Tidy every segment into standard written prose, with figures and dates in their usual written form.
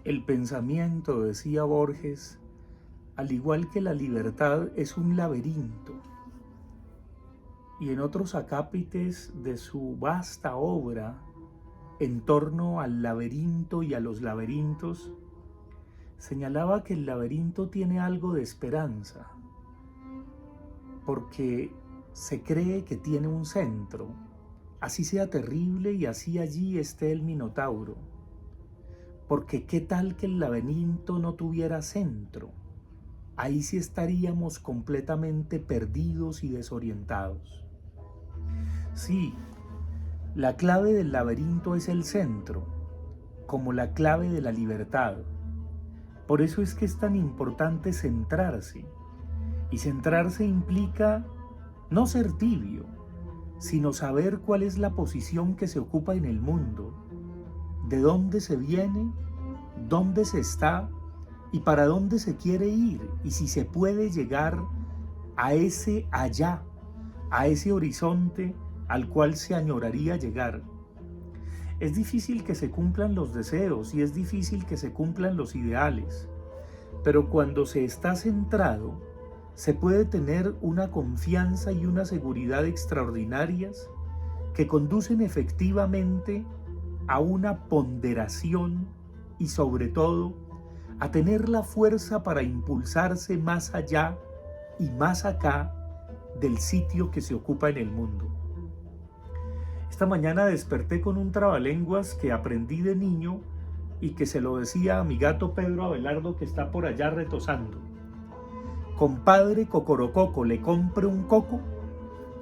El pensamiento, decía Borges, al igual que la libertad, es un laberinto. Y en otros acápites de su vasta obra, en torno al laberinto y a los laberintos, señalaba que el laberinto tiene algo de esperanza, porque se cree que tiene un centro, así sea terrible y así allí esté el Minotauro. Porque qué tal que el laberinto no tuviera centro, ahí sí estaríamos completamente perdidos y desorientados. Sí, la clave del laberinto es el centro, como la clave de la libertad. Por eso es que es tan importante centrarse, y centrarse implica no ser tibio, sino saber cuál es la posición que se ocupa en el mundo, de dónde se viene, dónde se está y para dónde se quiere ir, y si se puede llegar a ese allá, a ese horizonte al cual se añoraría llegar. Es difícil que se cumplan los deseos y es difícil que se cumplan los ideales, pero cuando se está centrado, se puede tener una confianza y una seguridad extraordinarias que conducen efectivamente a una ponderación y sobre todo a tener la fuerza para impulsarse más allá y más acá del sitio que se ocupa en el mundo. Esta mañana desperté con un trabalenguas que aprendí de niño y que se lo decía a mi gato Pedro Abelardo, que está por allá retozando. Compadre Cocorococo, ¿le compre un coco?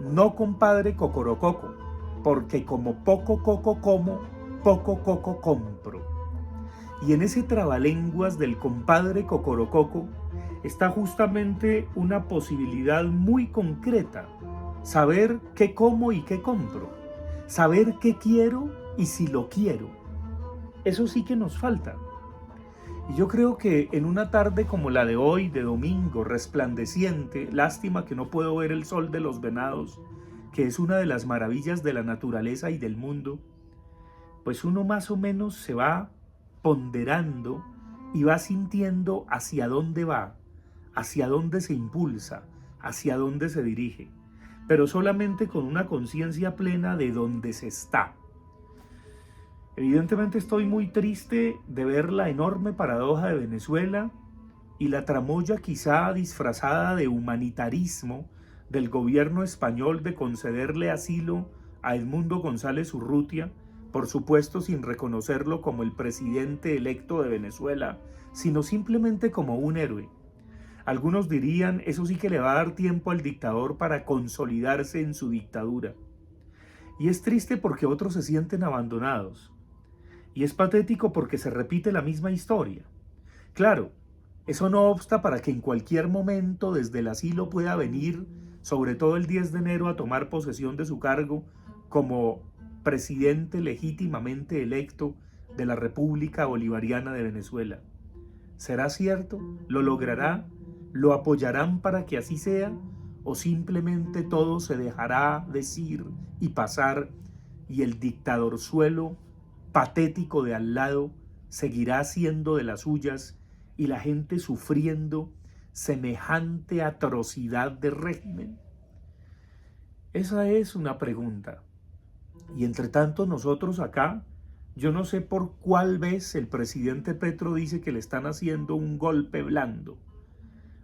No, compadre Cocorococo, porque como poco coco como, poco coco compro. Y en ese trabalenguas del compadre Cocorococo está justamente una posibilidad muy concreta: saber qué como y qué compro, saber qué quiero y si lo quiero. Eso sí que nos falta. Y yo creo que en una tarde como la de hoy, de domingo, resplandeciente, lástima que no puedo ver el sol de los venados, que es una de las maravillas de la naturaleza y del mundo, pues uno más o menos se va ponderando y va sintiendo hacia dónde va, hacia dónde se impulsa, hacia dónde se dirige, pero solamente con una conciencia plena de dónde se está. Evidentemente estoy muy triste de ver la enorme paradoja de Venezuela y la tramoya quizá disfrazada de humanitarismo del gobierno español de concederle asilo a Edmundo González Urrutia, por supuesto sin reconocerlo como el presidente electo de Venezuela, sino simplemente como un héroe. Algunos dirían, eso sí que le va a dar tiempo al dictador para consolidarse en su dictadura. Y es triste porque otros se sienten abandonados. Y es patético porque se repite la misma historia. Claro, eso no obsta para que en cualquier momento desde el asilo pueda venir, sobre todo el 10 de enero, a tomar posesión de su cargo como presidente legítimamente electo de la República Bolivariana de Venezuela. ¿Será cierto? ¿Lo logrará? ¿Lo apoyarán para que así sea? ¿O simplemente todo se dejará decir y pasar y el dictadorzuelo patético de al lado seguirá siendo de las suyas y la gente sufriendo semejante atrocidad de régimen? Esa es una pregunta. Y entre tanto nosotros acá, yo no sé por cuál vez el presidente Petro dice que le están haciendo un golpe blando.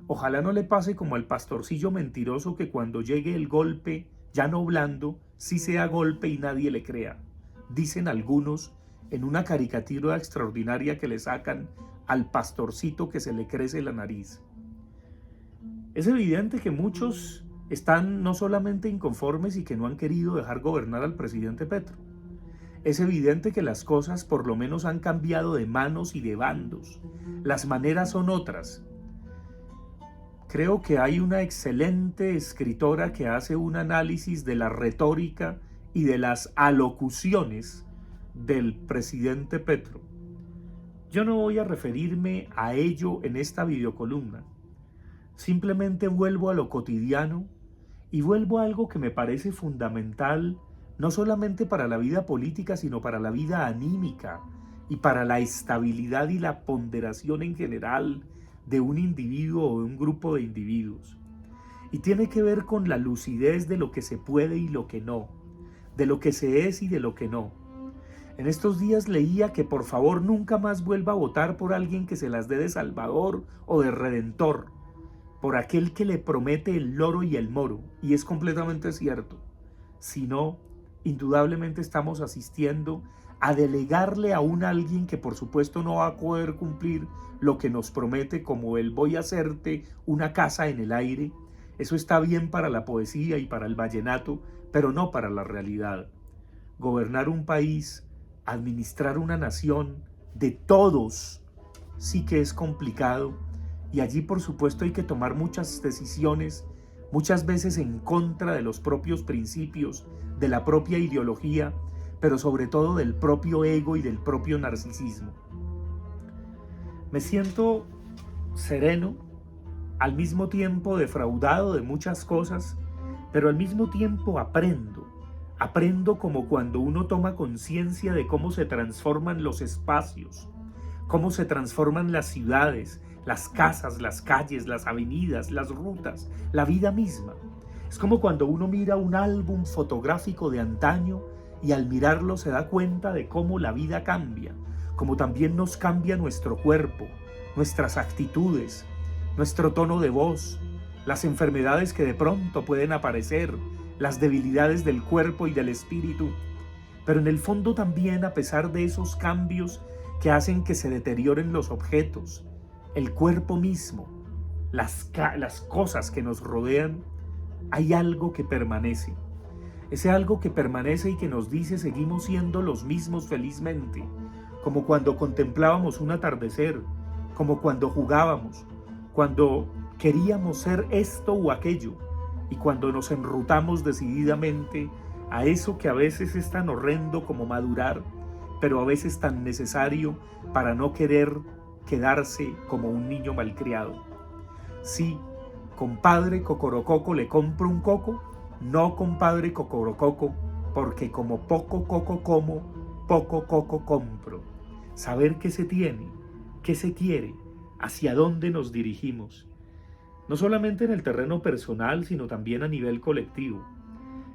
Ojalá no le pase como al pastorcillo mentiroso, que cuando llegue el golpe, ya no blando, sí sea golpe y nadie le crea. Dicen algunos en una caricatura extraordinaria que le sacan al pastorcito que se le crece la nariz. Es evidente que muchos están no solamente inconformes y que no han querido dejar gobernar al presidente Petro. Es evidente que las cosas por lo menos han cambiado de manos y de bandos. Las maneras son otras. Creo que hay una excelente escritora que hace un análisis de la retórica y de las alocuciones del presidente Petro. Yo no voy a referirme a ello en esta videocolumna. Simplemente vuelvo a lo cotidiano y vuelvo a algo que me parece fundamental, no solamente para la vida política, sino para la vida anímica y para la estabilidad y la ponderación en general de un individuo o de un grupo de individuos. Y tiene que ver con la lucidez de lo que se puede y lo que no, de lo que se es y de lo que no. En estos días leía que por favor nunca más vuelva a votar por alguien que se las dé de salvador o de redentor, por aquel que le promete el loro y el moro, y es completamente cierto. Si no, indudablemente estamos asistiendo a delegarle a un alguien que por supuesto no va a poder cumplir lo que nos promete, como el voy a hacerte una casa en el aire. Eso está bien para la poesía y para el vallenato, pero no para la realidad. Gobernar un país, administrar una nación de todos, sí que es complicado, y allí por supuesto hay que tomar muchas decisiones, muchas veces en contra de los propios principios, de la propia ideología, pero sobre todo del propio ego y del propio narcisismo. Me siento sereno, al mismo tiempo defraudado de muchas cosas, pero al mismo tiempo aprendo. Aprendo como cuando uno toma conciencia de cómo se transforman los espacios, cómo se transforman las ciudades, las casas, las calles, las avenidas, las rutas, la vida misma. Es como cuando uno mira un álbum fotográfico de antaño y al mirarlo se da cuenta de cómo la vida cambia, como también nos cambia nuestro cuerpo, nuestras actitudes, nuestro tono de voz, las enfermedades que de pronto pueden aparecer, las debilidades del cuerpo y del espíritu. Pero en el fondo también, a pesar de esos cambios que hacen que se deterioren los objetos, el cuerpo mismo, las cosas que nos rodean, hay algo que permanece. Ese algo que permanece y que nos dice seguimos siendo los mismos felizmente, como cuando contemplábamos un atardecer, como cuando jugábamos, cuando queríamos ser esto o aquello, y cuando nos enrutamos decididamente a eso que a veces es tan horrendo como madurar, pero a veces tan necesario para no querer quedarse como un niño malcriado. Sí, compadre Cocorococo, le compro un coco. No, compadre Cocorococo, porque como poco coco como, poco coco compro. Saber qué se tiene, qué se quiere, hacia dónde nos dirigimos. No solamente en el terreno personal, sino también a nivel colectivo.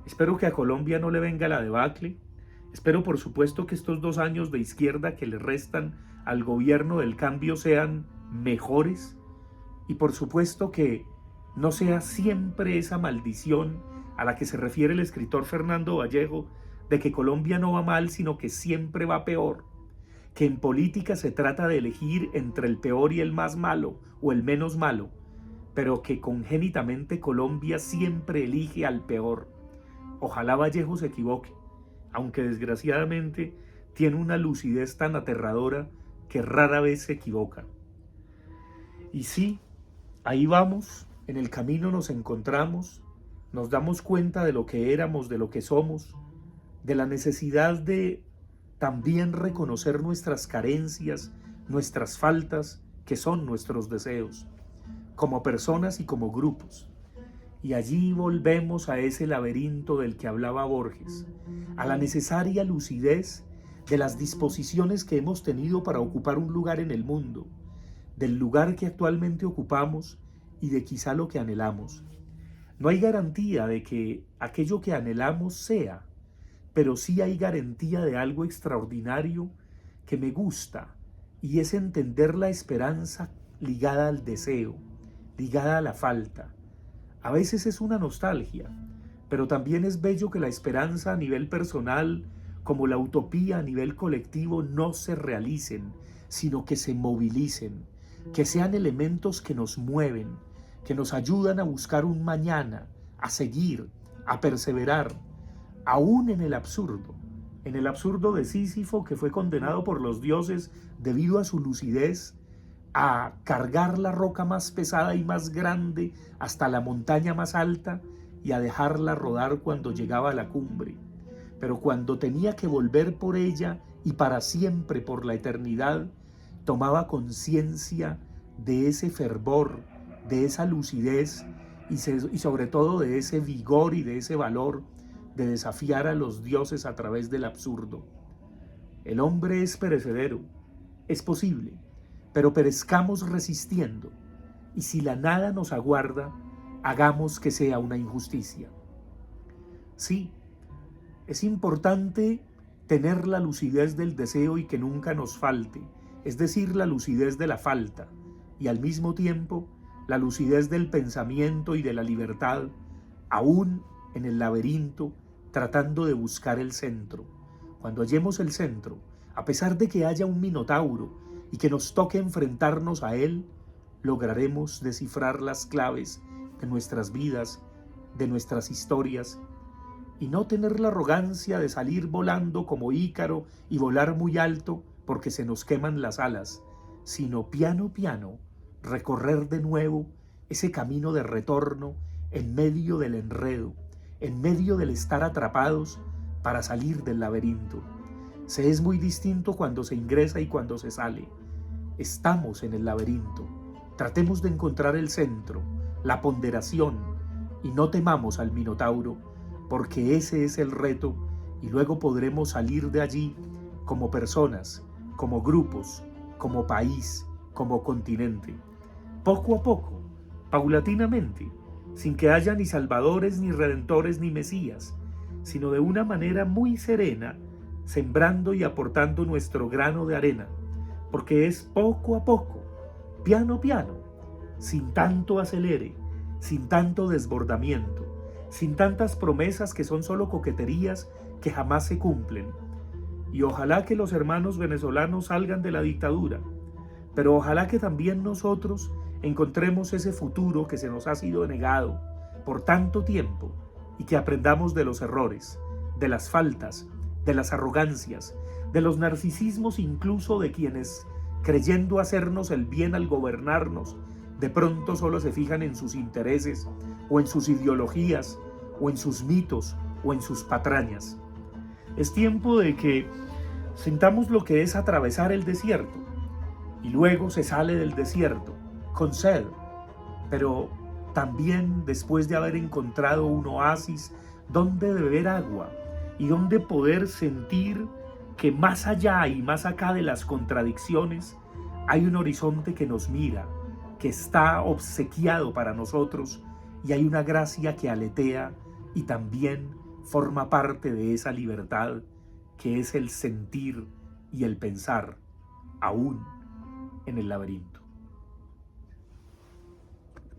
Espero que a Colombia no le venga la debacle. Espero, por supuesto, que estos 2 años de izquierda que le restan al gobierno del cambio sean mejores. Y por supuesto que no sea siempre esa maldición a la que se refiere el escritor Fernando Vallejo, de que Colombia no va mal, sino que siempre va peor. Que en política se trata de elegir entre el peor y el más malo, o el menos malo, pero que congénitamente Colombia siempre elige al peor. Ojalá Vallejo se equivoque, aunque desgraciadamente tiene una lucidez tan aterradora que rara vez se equivoca. Y sí, ahí vamos, en el camino nos encontramos, nos damos cuenta de lo que éramos, de lo que somos, de la necesidad de también reconocer nuestras carencias, nuestras faltas, que son nuestros deseos, como personas y como grupos. Y allí volvemos a ese laberinto del que hablaba Borges, a la necesaria lucidez de las disposiciones que hemos tenido para ocupar un lugar en el mundo, del lugar que actualmente ocupamos y de quizá lo que anhelamos. No hay garantía de que aquello que anhelamos sea, pero sí hay garantía de algo extraordinario que me gusta, y es entender la esperanza ligada al deseo, ligada a la falta. A veces es una nostalgia, pero también es bello que la esperanza a nivel personal, como la utopía a nivel colectivo, no se realicen, sino que se movilicen, que sean elementos que nos mueven, que nos ayudan a buscar un mañana, a seguir, a perseverar, aún en el absurdo de Sísifo, que fue condenado por los dioses debido a su lucidez a cargar la roca más pesada y más grande hasta la montaña más alta y a dejarla rodar cuando llegaba a la cumbre. Pero cuando tenía que volver por ella y para siempre por la eternidad, tomaba conciencia de ese fervor, de esa lucidez y sobre todo de ese vigor y de ese valor de desafiar a los dioses a través del absurdo. El hombre es perecedero, es posible, pero perezcamos resistiendo, y si la nada nos aguarda, hagamos que sea una injusticia. Sí, es importante tener la lucidez del deseo y que nunca nos falte, es decir, la lucidez de la falta, y al mismo tiempo la lucidez del pensamiento y de la libertad, aún en el laberinto, tratando de buscar el centro. Cuando hallemos el centro, a pesar de que haya un minotauro y que nos toque enfrentarnos a él, lograremos descifrar las claves de nuestras vidas, de nuestras historias, y no tener la arrogancia de salir volando como Ícaro y volar muy alto porque se nos queman las alas, sino piano piano recorrer de nuevo ese camino de retorno en medio del enredo, en medio del estar atrapados para salir del laberinto. Se es muy distinto cuando se ingresa y cuando se sale. Estamos en el laberinto. Tratemos de encontrar el centro, la ponderación, y no temamos al minotauro, porque ese es el reto, y luego podremos salir de allí como personas, como grupos, como país, como continente. Poco a poco, paulatinamente, sin que haya ni salvadores, ni redentores, ni mesías, sino de una manera muy serena, sembrando y aportando nuestro grano de arena, porque es poco a poco, piano piano, sin tanto acelere, sin tanto desbordamiento, sin tantas promesas que son solo coqueterías que jamás se cumplen. Y ojalá que los hermanos venezolanos salgan de la dictadura, pero ojalá que también nosotros encontremos ese futuro que se nos ha sido negado por tanto tiempo y que aprendamos de los errores, de las faltas, de las arrogancias, de los narcisismos incluso de quienes, creyendo hacernos el bien al gobernarnos, de pronto solo se fijan en sus intereses o en sus ideologías o en sus mitos o en sus patrañas. Es tiempo de que sintamos lo que es atravesar el desierto y luego se sale del desierto con sed, pero también después de haber encontrado un oasis donde beber agua y donde poder sentir que más allá y más acá de las contradicciones hay un horizonte que nos mira, que está obsequiado para nosotros, y hay una gracia que aletea y también forma parte de esa libertad que es el sentir y el pensar, aún en el laberinto.